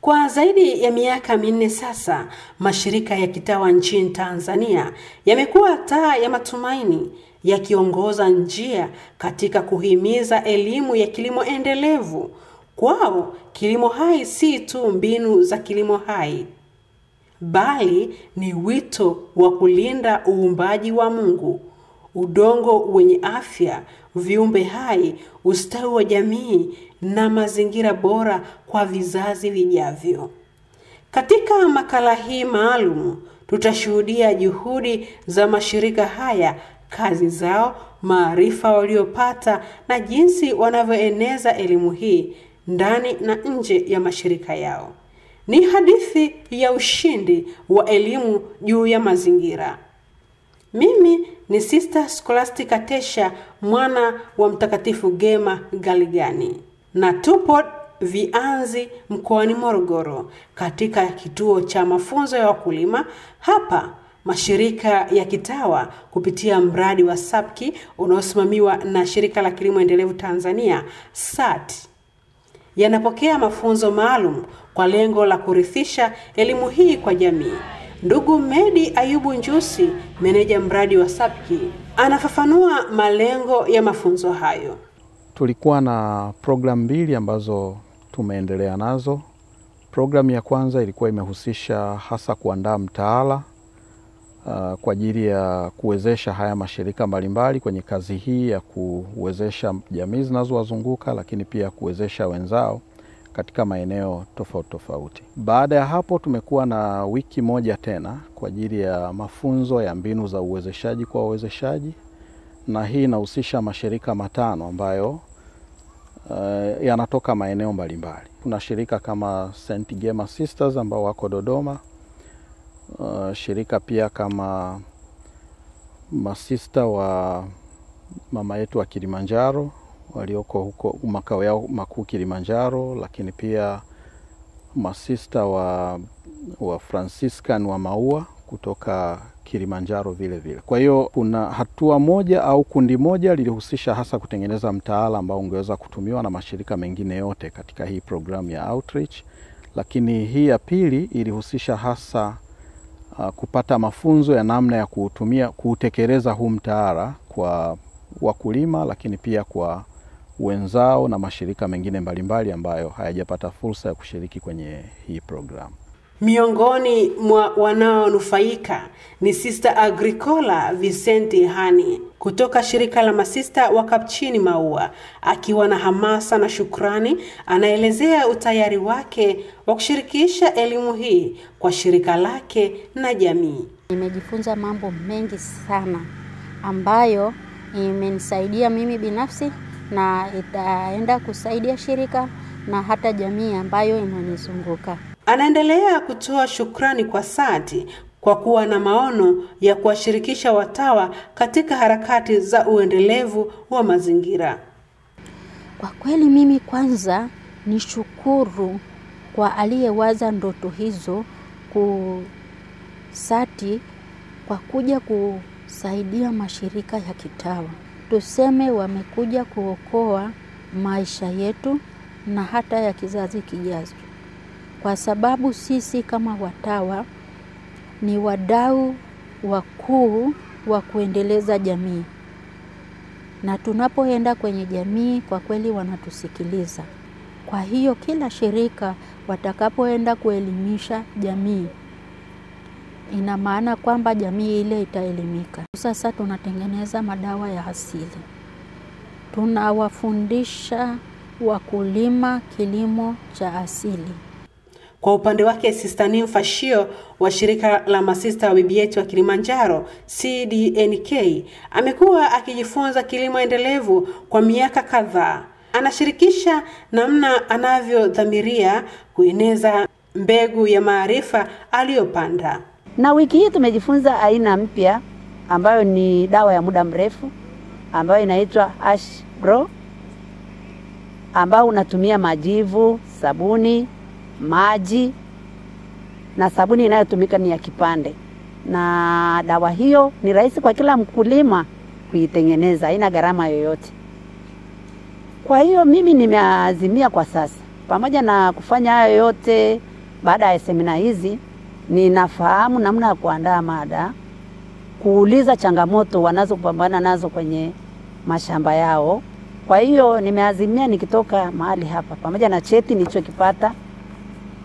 Kwa zaidi ya miaka 4 sasa, mashirika ya kitawa nchini Tanzania yamekuwa taa ya matumaini, yakiongoza njia katika kuhimiza elimu ya kilimo endelevu. Kwao, kilimo hai si tu mbinu za kilimo hai, bali ni wito wa kulinda uumbaji wa Mungu, udongo wenye afya, viumbe hai, ustawi wa jamii na mazingira bora kwa vizazi vijavyo. Katika makala hii maalum, tutashuhudia juhudi za mashirika haya, kazi zao, maarifa waliopata na jinsi wanavyoeneza elimu hii ndani na nje ya mashirika yao. Ni hadithi ya ushindi wa elimu juu ya mazingira. Mimi ni Sister Scholastica Tesha, mwana wa Mtakatifu Gema Galigani, na tupo Vianzi mkoani Morogoro katika kituo cha mafunzo ya wakulima. Hapa mashirika ya kitawa kupitia mradi wa SAPKI unaosimamiwa na Shirika la Kilimo Endelevu Tanzania SAT yanapokea mafunzo maalum kwa lengo la kurithisha elimu hii kwa jamii. Ndugu Medi Ayubu Njusi, meneja mradi wa SAPKI, anafafanua malengo ya mafunzo hayo. Tulikuwa na program 2 ambazo tumeendelea nazo. Program ya kwanza ilikuwa imehusisha hasa kuandaa mtaala kwa ajili ya kuwezesha haya mashirika mbalimbali kwenye kazi hii ya kuwezesha jamii zinazowazunguka, lakini pia kuwezesha wenzao katika maeneo tofauti tofauti. Baada ya hapo tumekuwa na wiki moja tena kwa ajili ya mafunzo ya mbinu za uwezeshaji kwa wawezeshaji, na hii inahusisha mashirika 5 ambayo yanatoka maeneo mbalimbali. Kuna shirika kama St. Gema Sisters ambao wako Dodoma, shirika pia kama masista wa mama yetu wa Kilimanjaro walioko huko makao yao makuu Kilimanjaro, lakini pia masista wa Franciscan wa Maua kutoka Kilimanjaro vile vile. Kwa hiyo kuna hatua moja au kundi moja lilihusisha hasa kutengeneza mtaala ambao ungeweza kutumiwa na mashirika mengine yote katika hii program ya outreach, lakini hii ya pili ilihusisha hasa kupata mafunzo ya namna ya kutekeleza huu mtaala kwa wakulima, lakini pia kwa wenzao na mashirika mengine mbalimbali ambayo hayajapata fursa ya kushiriki kwenye hii program. Miongoni mwa wanaonufaika ni Sister Agricola Vicente Hani kutoka shirika la masista wa Kapchini Maua. Akiwa na hamasa na shukrani, anaelezea utayari wake wa kushirikisha elimu hii kwa shirika lake na jamii. Nimejifunza mambo mengi sana ambayo imenisaidia mimi binafsi na itaenda kusaidia shirika na hata jamii ambayo inanizunguka. Anaendelea kutoa shukrani kwa SAT kwa kuwa na maono ya kuwashirikisha watawa katika harakati za uendelevu wa mazingira. Kwa kweli mimi kwanza ni shukuru kwa aliyewaza ndoto hizo SAT kwa kuja kusaidia mashirika ya kitawa. Tuseme wamekuja kuokoa maisha yetu na hata ya kizazi kijacho. Kwa sababu sisi kama watawa ni wadau wakuu wa kuendeleza jamii. Na tunapoenda kwenye jamii kwa kweli wanatusikiliza. Kwa hiyo kila shirika watakapoenda kuelimisha jamii, ina maana kwamba jamii ile itaelimika. Sasa tunatengeneza madawa ya asili. Tunawafundisha wakulima kilimo cha asili. Kwa upande wake Sister Nimfashio wa shirika la masista wa bibi yetu wa Kilimanjaro CDNK amekuwa akijifunza kilimo endelevu kwa miaka kadhaa. Anashirikisha namna anavyodhamiria kueneza mbegu ya maarifa aliyopanda. Na wiki hii tumejifunza aina mpya ambayo ni dawa ya muda mrefu ambayo inaitwa Ash Grow, ambao unatumia majivu, sabuni, maji, na sabuni inayotumika ni ya kipande. Na dawa hiyo ni rahisi kwa kila mkulima kuitengeneza, haina gharama yoyote. Kwa hiyo mimi nimeazimia kwa sasa, pamoja na kufanya hayo yote, baada ya semina hizi ninafahamu namna ya kuandaa mada, kuuliza changamoto wanazopambana nazo kwenye mashamba yao. Kwa hiyo nimeazimia nikitoka mahali hapa, pamoja na cheti nilichokipata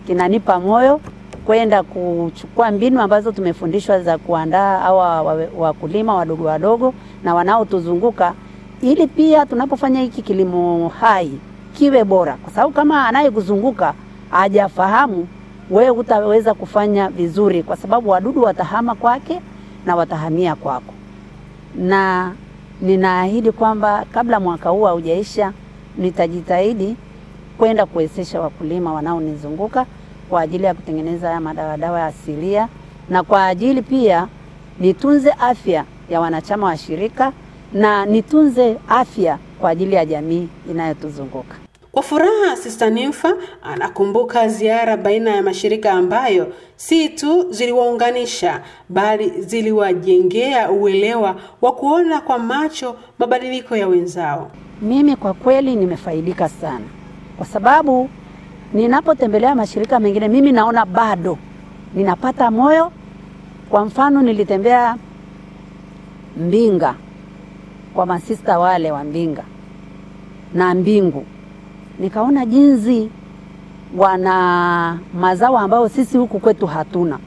kinanipa moyo kwenda kuchukua mbinu ambazo tumefundishwa za kuandaa hawa wakulima wadogo wadogo na wanaotuzunguka, ili pia tunapofanya hiki kilimo hai kiwe bora, kwa sababu kama anayekuzunguka hajafahamu, wewe utaweza kufanya vizuri, kwa sababu wadudu watahama kwake na watahamia kwako. Na ninaahidi kwamba kabla mwaka huu haujaisha nitajitahidi kwenda kuwezesha wakulima wanaonizunguka kwa ajili ya kutengeneza haya madawa asilia, na kwa ajili pia nitunze afya ya wanachama wa shirika na nitunze afya kwa ajili ya jamii inayotuzunguka. Kwa furaha, Sister Nympha anakumbuka ziara baina ya mashirika ambayo si tu ziliwaunganisha bali ziliwajengea uelewa wa kuona kwa macho mabadiliko ya wenzao. Mimi kwa kweli nimefaidika sana, kwa sababu ninapotembelea mashirika mengine mimi naona bado ninapata moyo. Kwa mfano nilitembea Mbinga kwa masista wale wa Mbinga na Mbingu, nikaona jinsi wana mazao ambayo sisi huku kwetu hatuna.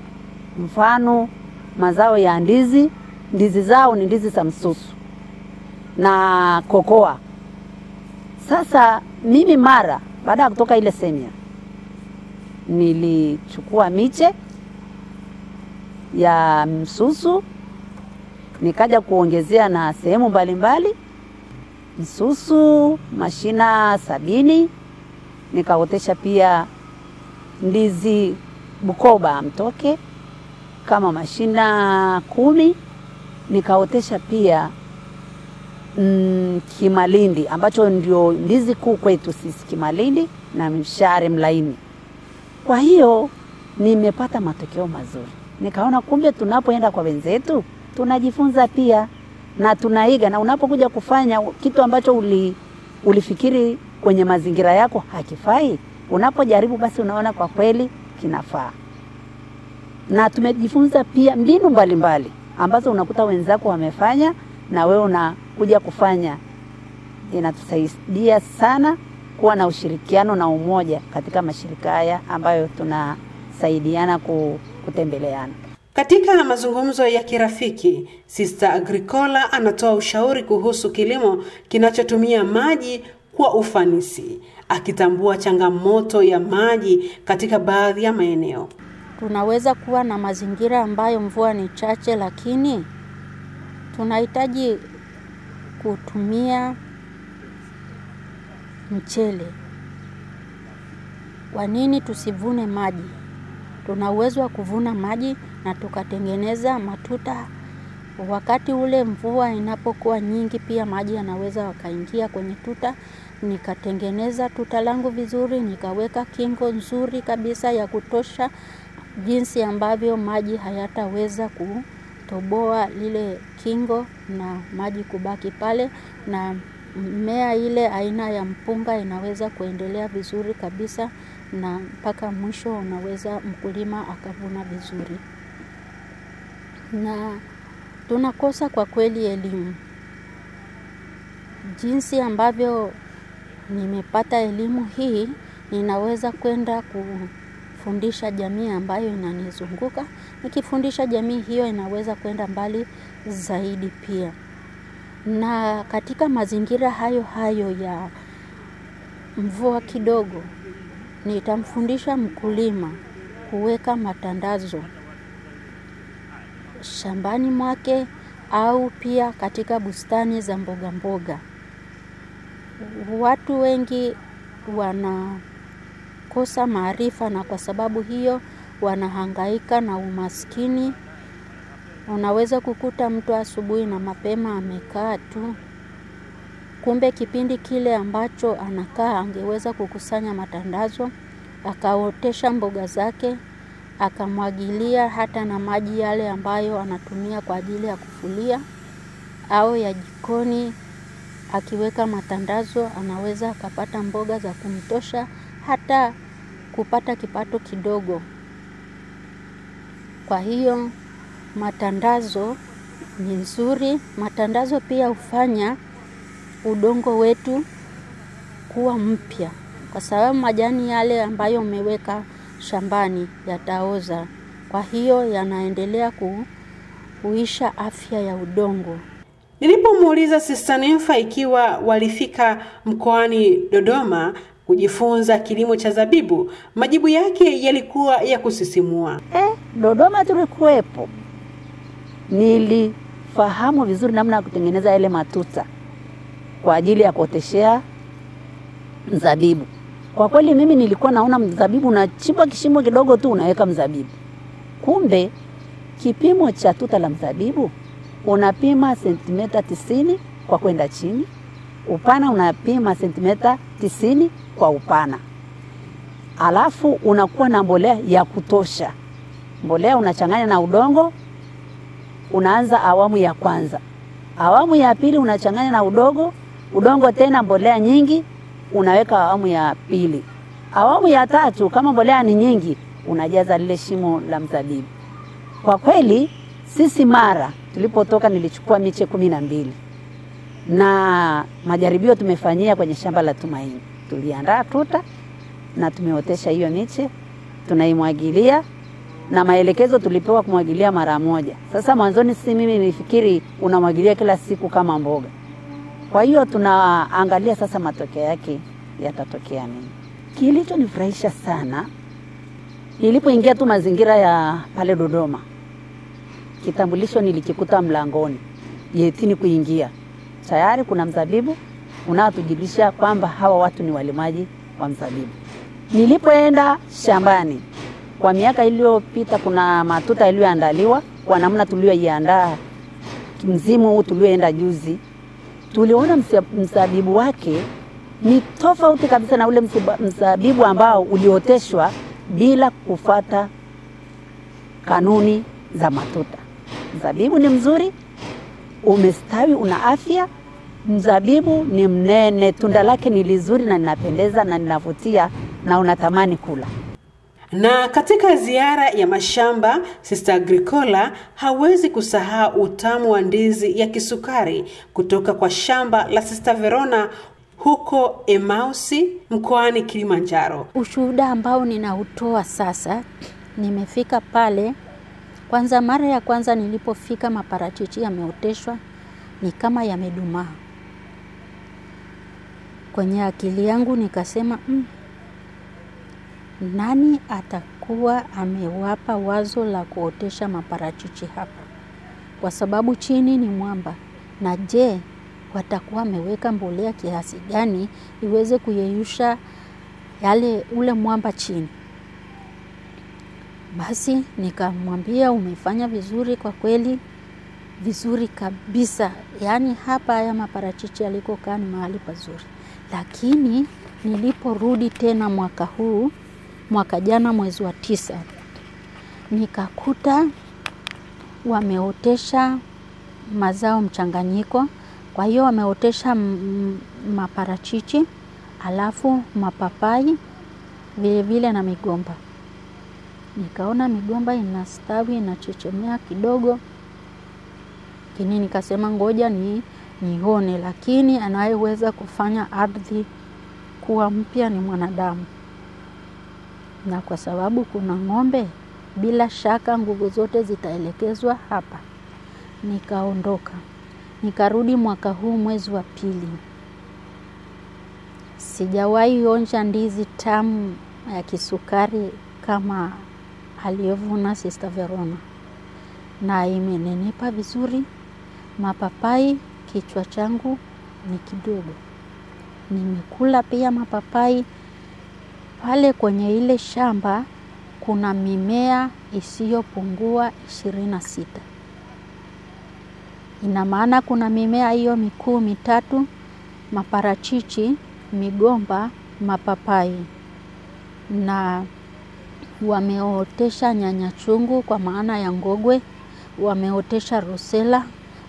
Mfano mazao ya ndizi, ndizi zao ni ndizi za msusu na kokoa. Sasa mimi mara baada ya kutoka ile semina nilichukua miche ya msusu, nikaja kuongezea na sehemu mbalimbali msusu mashina 70, nikaotesha pia ndizi Bukoba mtoke kama mashina 10, nikaotesha pia Kimalindi ambacho ndio ndizi kuu kwetu sisi, Kimalindi na Mshare Mlaini. Kwa hiyo nimepata matokeo mazuri. Nikaona kumbe tunapoenda kwa wenzetu tunajifunza pia na tunaiga, na unapokuja kufanya kitu ambacho ulifikiri kwenye mazingira yako hakifai, unapojaribu basi unaona kwa kweli kinafaa. Na tumejifunza pia mbinu mbalimbali ambazo unakuta wenzako wamefanya na wewe unakuja kufanya. Inatusaidia sana kuwa na ushirikiano na umoja katika mashirika haya ambayo tunasaidiana kutembeleana. Katika mazungumzo ya kirafiki, Sister Agricola anatoa ushauri kuhusu kilimo kinachotumia maji kwa ufanisi, akitambua changamoto ya maji katika baadhi ya maeneo. Tunaweza kuwa na mazingira ambayo mvua ni chache, lakini tunahitaji kutumia mchele. Kwa nini tusivune maji? Tuna uwezo wa kuvuna maji na tukatengeneza matuta. Wakati ule mvua inapokuwa nyingi, pia maji yanaweza wakaingia kwenye tuta. Nikatengeneza tuta langu vizuri, nikaweka kingo nzuri kabisa ya kutosha, jinsi ambavyo maji hayataweza kutoboa lile kingo na maji kubaki pale, na mmea ile aina ya mpunga inaweza kuendelea vizuri kabisa, na mpaka mwisho unaweza mkulima akavuna vizuri. Na tunakosa kwa kweli elimu. Jinsi ambavyo nimepata elimu hii, ninaweza kwenda kufundisha jamii ambayo inanizunguka. Nikifundisha jamii hiyo inaweza kwenda mbali zaidi pia. Na katika mazingira hayo hayo ya mvua kidogo, nitamfundisha mkulima kuweka matandazo shambani mwake au pia katika bustani za mboga mboga. Watu wengi wanakosa maarifa, na kwa sababu hiyo wanahangaika na umaskini. Unaweza kukuta mtu asubuhi na mapema amekaa tu, kumbe kipindi kile ambacho anakaa angeweza kukusanya matandazo, akaotesha mboga zake, akamwagilia hata na maji yale ambayo anatumia kwa ajili ya kufulia au ya jikoni. Akiweka matandazo anaweza akapata mboga za kumtosha hata kupata kipato kidogo. Kwa hiyo matandazo ni nzuri. Matandazo pia hufanya udongo wetu kuwa mpya, kwa sababu majani yale ambayo umeweka shambani yataoza. Kwa hiyo yanaendelea kuisha afya ya udongo. Nilipomuuliza Sister Nympha ikiwa walifika mkoani Dodoma kujifunza kilimo cha zabibu, majibu yake yalikuwa ya kusisimua. Dodoma tulikuwepo. Nilifahamu vizuri namna ya kutengeneza yale matuta kwa ajili ya kuoteshea mzabibu. Kwa kweli mimi nilikuwa naona mzabibu unachimba kishimo kidogo tu unaweka mzabibu. Kumbe kipimo cha tuta la mzabibu unapima sentimeta 90 kwa kwenda chini. Upana unapima sentimeta 90 kwa upana. Alafu unakuwa na mbolea ya kutosha. Mbolea unachanganya na udongo. Unaanza awamu ya kwanza. Awamu ya pili unachanganya na udongo tena mbolea nyingi, unaweka awamu ya pili. Awamu ya tatu kama mbolea ni nyingi, unajaza lile shimo la mzabibu. Kwa kweli sisi Mara tulipotoka nilichukua miche 12. Na majaribio tumefanyia kwenye shamba la Tumaini. Tuliandaa tuta na tumeotesha hiyo miche, tunaimwagilia na maelekezo tulipewa kumwagilia mara moja. Sasa mwanzoni si mimi nilifikiri unamwagilia kila siku kama mboga. Kwa hiyo tunaangalia sasa matokeo yake yatatokea nini. Kilichonifurahisha sana nilipoingia tu mazingira ya pale Dodoma, kitambulisho nilikikuta mlangoni yetini kuingia. Tayari kuna mzabibu unaotujulisha kwamba hawa watu ni walimaji wa mzabibu. Nilipoenda shambani kwa miaka iliyopita, kuna matuta yaliyoandaliwa kwa namna tuliyoiandaa msimu huu tulioenda juzi. Tuliona mzabibu wake ni tofauti kabisa na ule mzabibu ambao ulioteshwa bila kufuata kanuni za matuta. Mzabibu ni mzuri, umestawi, una afya. Mzabibu ni mnene, tunda lake ni lizuri na linapendeza na linavutia na unatamani kula. Na katika ziara ya mashamba, Sister Agricola hawezi kusahau utamu wa ndizi ya kisukari kutoka kwa shamba la Sister Verona huko Emausi mkoani Kilimanjaro. Ushuhuda ambao ninautoa sasa, nimefika pale. Kwanza mara ya kwanza nilipofika, maparachichi yameoteshwa ni kama yamedumaa. Kwenye akili yangu nikasema nani atakuwa amewapa wazo la kuotesha maparachichi hapa? Kwa sababu chini ni mwamba. Na je, watakuwa wameweka mbolea kiasi gani iweze kuyeyusha ule mwamba chini? Basi nikamwambia, umefanya vizuri kwa kweli, vizuri kabisa. Yaani hapa haya maparachichi yalikokaa ni mahali pazuri. Lakini niliporudi tena mwaka jana mwezi wa 9, nikakuta wameotesha mazao mchanganyiko. Kwa hiyo wameotesha maparachichi, alafu mapapai, vile vile na migomba. Nikaona migomba inastawi, inachechemea kidogo. Lakini nikasema ngoja nione, lakini anayeweza kufanya ardhi kuwa mpya ni mwanadamu. Na kwa sababu kuna ng'ombe, bila shaka nguvu zote zitaelekezwa hapa. Nikaondoka. Nikarudi mwaka huu mwezi wa 2. Sijawahi onja ndizi tamu ya kisukari kama aliyovuna Sister Verona. Na imenenipa vizuri. Mapapai kichwa changu ni kidogo. Nimekula pia mapapai. Pale kwenye ile shamba kuna mimea isiyopungua 26. Ina maana kuna mimea hiyo mikuu 3: maparachichi, migomba, mapapai. Na wameotesha nyanya chungu kwa maana ya ngogwe, wameotesha rosela,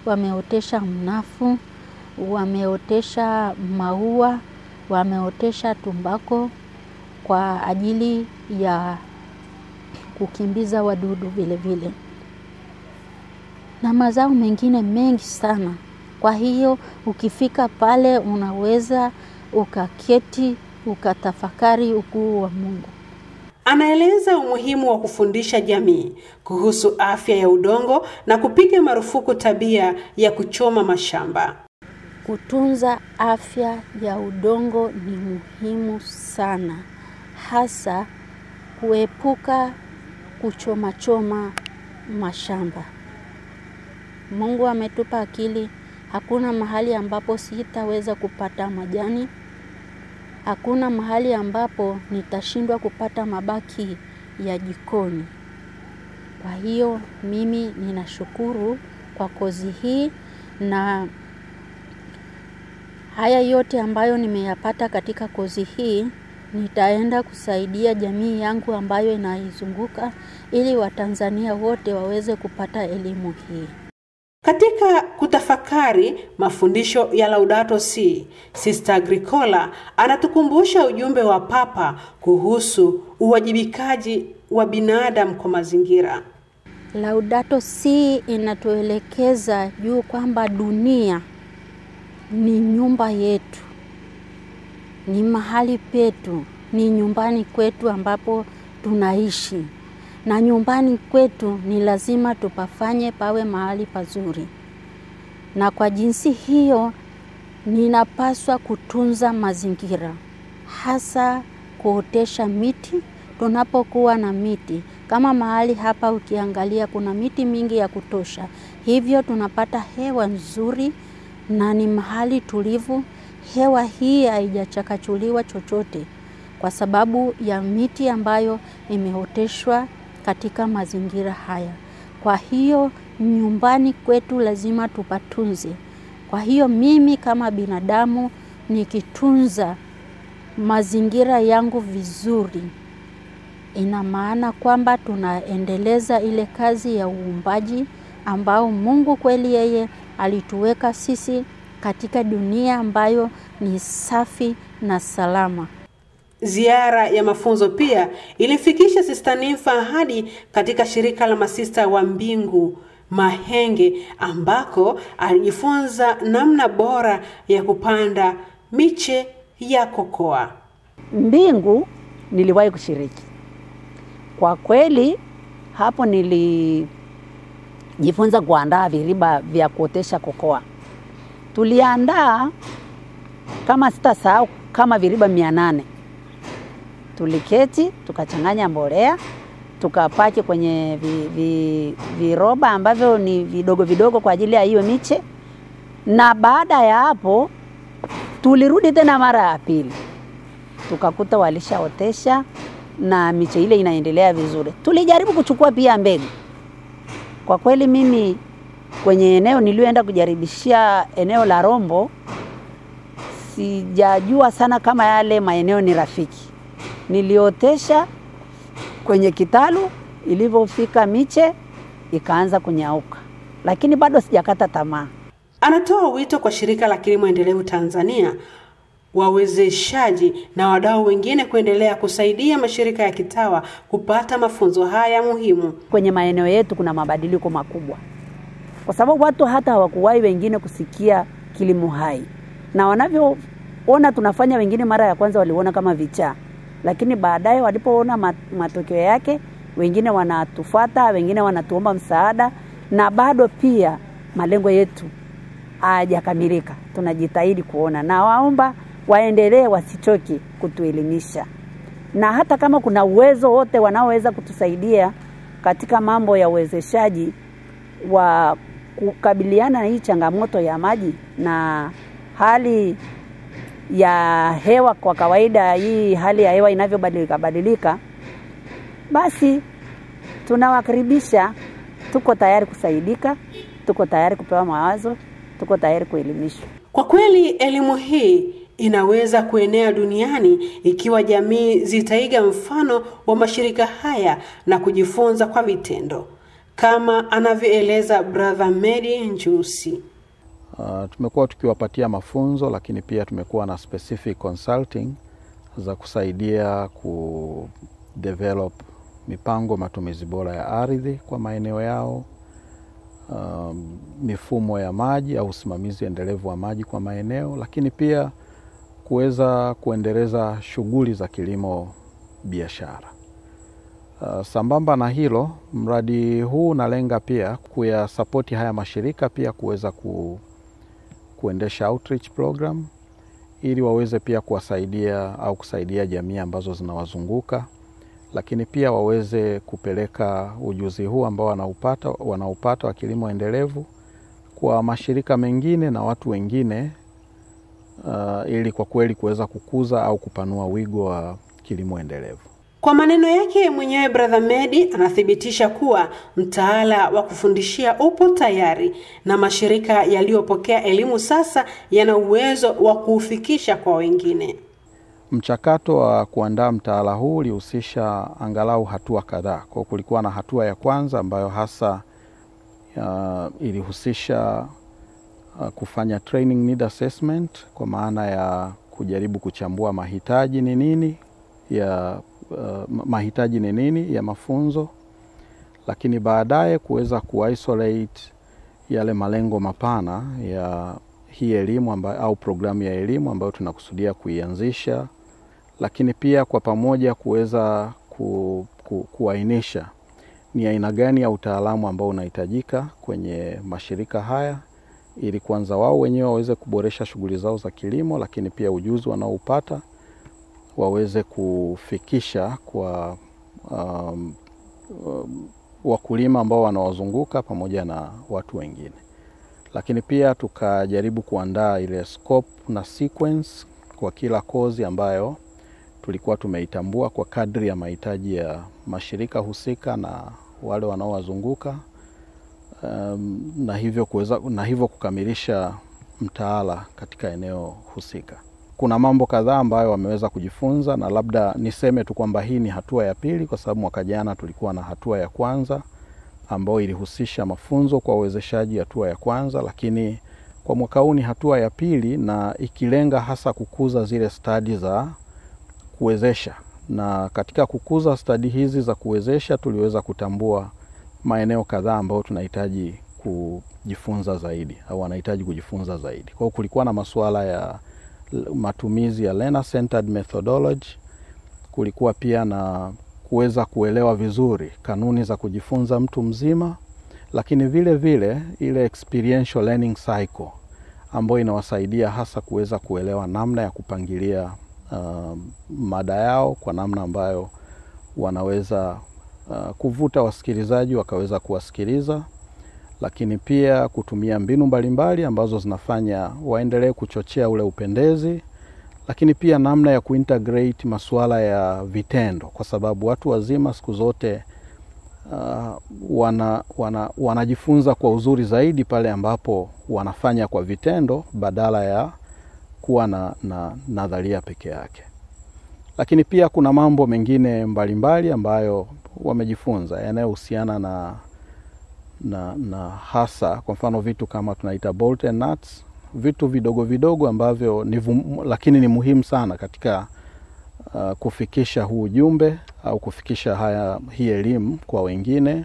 wameotesha mnafu, wameotesha maua, wameotesha tumbako kwa ajili ya kukimbiza wadudu vile vile, na mazao mengine mengi sana. Kwa hiyo ukifika pale unaweza ukaketi ukatafakari ukuu wa Mungu. Anaeleza umuhimu wa kufundisha jamii kuhusu afya ya udongo na kupiga marufuku tabia ya kuchoma mashamba. Kutunza afya ya udongo ni muhimu sana, hasa kuepuka kuchoma mashamba. Mungu ametupa akili, hakuna mahali ambapo sitaweza kupata majani. Hakuna mahali ambapo nitashindwa kupata mabaki ya jikoni. Kwa hiyo mimi ninashukuru kwa kozi hii, na haya yote ambayo nimeyapata katika kozi hii nitaenda kusaidia jamii yangu ambayo inaizunguka, ili Watanzania wote waweze kupata elimu hii. Katika kutafakari mafundisho ya Laudato Si, Sister Agricola anatukumbusha ujumbe wa Papa kuhusu uwajibikaji wa binadamu kwa mazingira. Laudato Si inatuelekeza juu kwamba dunia ni nyumba yetu, ni mahali petu, ni nyumbani kwetu ambapo tunaishi. Na nyumbani kwetu ni lazima tupafanye pawe mahali pazuri. Na kwa jinsi hiyo ninapaswa kutunza mazingira, hasa kuotesha miti. Tunapokuwa na miti, kama mahali hapa ukiangalia kuna miti mingi ya kutosha, hivyo tunapata hewa nzuri na ni mahali tulivu. Hewa hii haijachakachuliwa chochote kwa sababu ya miti ambayo imeoteshwa katika mazingira haya. Kwa hiyo nyumbani kwetu lazima tupatunze. Kwa hiyo mimi kama binadamu nikitunza mazingira yangu vizuri, ina maana kwamba tunaendeleza ile kazi ya uumbaji ambao Mungu kweli yeye alituweka sisi katika dunia ambayo ni safi na salama. Ziara ya mafunzo pia ilifikisha Sister Nympha hadi katika shirika la masista wa mbingu Mahenge, ambako alijifunza namna bora ya kupanda miche ya kokoa. Mbingu niliwahi kushiriki. Kwa kweli hapo nilijifunza kuandaa viriba vya kuotesha kokoa. Tuliandaa kama sitasahau kama viriba 800. Tuliketi, tukachanganya mbolea, tukapaki kwenye viroba ambavyo ni vidogo vidogo kwa ajili ya hiyo miche. Na baada ya hapo tulirudi tena mara ya pili. Tukakuta walishaotesha na miche ile inaendelea vizuri. Tulijaribu kuchukua pia mbegu. Kwa kweli mimi kwenye eneo nilioenda kujaribishia, eneo la Rombo, sijajua sana kama yale maeneo ni rafiki. Niliotesha kwenye kitalu, ilipofika miche ikaanza kunyauka, lakini bado sijakata tamaa. Anatoa wito kwa shirika la kilimo endelevu Tanzania, wawezeshaji na wadau wengine kuendelea kusaidia mashirika ya kitawa kupata mafunzo haya muhimu. Kwenye maeneo yetu kuna mabadiliko makubwa, kwa sababu watu hata hawakuwahi wengine kusikia kilimo hai, na wanavyoona tunafanya, wengine mara ya kwanza waliona kama vichaa, lakini baadaye walipoona matokeo yake, wengine wanatufuata, wengine wanatuomba msaada, na bado pia malengo yetu hayajakamilika. Tunajitahidi kuona, na waomba waendelee, wasichoki kutuelimisha, na hata kama kuna uwezo wote wanaoweza kutusaidia katika mambo ya uwezeshaji wa kukabiliana na hii changamoto ya maji na hali ya hewa. Kwa kawaida hii hali ya hewa inavyobadilika, basi tunawakaribisha. Tuko tayari kusaidika, tuko tayari kupewa mawazo, tuko tayari kuelimishwa. Kwa kweli elimu hii inaweza kuenea duniani ikiwa jamii zitaiga mfano wa mashirika haya na kujifunza kwa vitendo, kama anavyoeleza Brother Medi Njusi. Tumekuwa tukiwapatia mafunzo, lakini pia tumekuwa na specific consulting za kusaidia develop mipango matumizi bora ya ardhi kwa maeneo yao, mifumo ya maji au usimamizi endelevu wa maji kwa maeneo, lakini pia kuweza kuendeleza shughuli za kilimo biashara. Sambamba na hilo, mradi huu unalenga pia kuyasapoti haya mashirika pia kuweza kuendesha outreach program ili waweze pia kuwasaidia au kusaidia jamii ambazo zinawazunguka, lakini pia waweze kupeleka ujuzi huu ambao wanaupata wa kilimo endelevu kwa mashirika mengine na watu wengine, ili kwa kweli kuweza kukuza au kupanua wigo wa kilimo endelevu. Kwa maneno yake mwenyewe, Brother Medi anathibitisha kuwa mtaala wa kufundishia upo tayari na mashirika yaliyopokea elimu sasa yana uwezo wa kuufikisha kwa wengine. Mchakato wa kuandaa mtaala huu ulihusisha angalau hatua kadhaa. Kwa kulikuwa na hatua ya kwanza ambayo hasa ilihusisha kufanya training need assessment, kwa maana ya kujaribu kuchambua mahitaji ni nini ya mafunzo, lakini baadaye kuweza kuisolate yale malengo mapana ya hii elimu au programu ya elimu ambayo tunakusudia kuianzisha, lakini pia kwa pamoja kuweza kuainisha ni aina gani ya utaalamu ambao unahitajika kwenye mashirika haya, ili kwanza wao wenyewe waweze kuboresha shughuli zao za kilimo, lakini pia ujuzi wanaoupata waweze kufikisha kwa wakulima ambao wanawazunguka pamoja na watu wengine. Lakini pia tukajaribu kuandaa ile scope na sequence kwa kila kozi ambayo tulikuwa tumeitambua kwa kadri ya mahitaji ya mashirika husika na wale wanaowazunguka, na hivyo kukamilisha mtaala katika eneo husika. Kuna mambo kadhaa ambayo wameweza kujifunza, na labda niseme tu kwamba hii ni hatua ya pili, kwa sababu mwaka jana tulikuwa na hatua ya kwanza ambayo ilihusisha mafunzo kwa uwezeshaji, hatua ya kwanza, lakini kwa mwaka huu ni hatua ya pili, na ikilenga hasa kukuza zile stadi za kuwezesha. Na katika kukuza stadi hizi za kuwezesha tuliweza kutambua maeneo kadhaa ambayo tunahitaji kujifunza zaidi au wanahitaji kujifunza zaidi. Kwa hiyo kulikuwa na masuala ya matumizi ya learner centered methodology, kulikuwa pia na kuweza kuelewa vizuri kanuni za kujifunza mtu mzima, lakini vile vile ile experiential learning cycle ambayo inawasaidia hasa kuweza kuelewa namna ya kupangilia mada yao kwa namna ambayo wanaweza kuvuta wasikilizaji wakaweza kuwasikiliza, lakini pia kutumia mbinu mbalimbali ambazo zinafanya waendelee kuchochea ule upendezi, lakini pia namna ya kuintegrate masuala ya vitendo, kwa sababu watu wazima siku zote wanajifunza kwa uzuri zaidi pale ambapo wanafanya kwa vitendo badala ya kuwa na nadharia peke yake. Lakini pia kuna mambo mengine mbalimbali ambayo wamejifunza yanayohusiana na hasa kwa mfano vitu kama tunaita bolt and nuts, vitu vidogo vidogo ambavyo lakini ni muhimu sana katika kufikisha huu ujumbe au kufikisha hii elimu kwa wengine.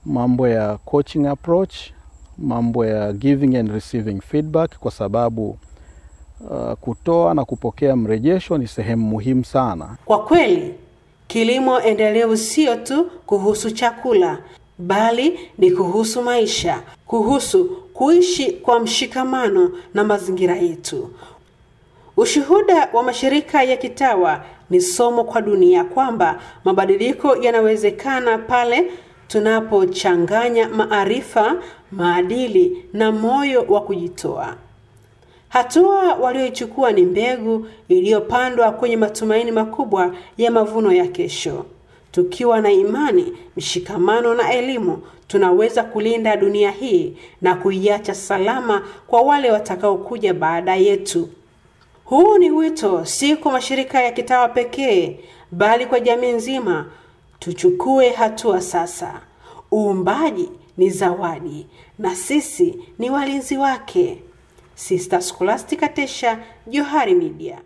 Mambo ya coaching approach, mambo ya giving and receiving feedback, kwa sababu kutoa na kupokea mrejesho ni sehemu muhimu sana. Kwa kweli, kilimo endelevu sio tu kuhusu chakula, bali ni kuhusu maisha, kuhusu kuishi kwa mshikamano na mazingira yetu. Ushuhuda wa mashirika ya kitawa ni somo kwa dunia kwamba mabadiliko yanawezekana pale tunapochanganya maarifa, maadili na moyo wa kujitoa. Hatua walioichukua ni mbegu iliyopandwa kwenye matumaini makubwa ya mavuno ya kesho. Tukiwa na imani, mshikamano na elimu, tunaweza kulinda dunia hii na kuiacha salama kwa wale watakaokuja baada yetu. Huu ni wito si kwa mashirika ya kitawa pekee, bali kwa jamii nzima. Tuchukue hatua sasa. Uumbaji ni zawadi na sisi ni walinzi wake. Sister Scholastica Tesha, Johari Media.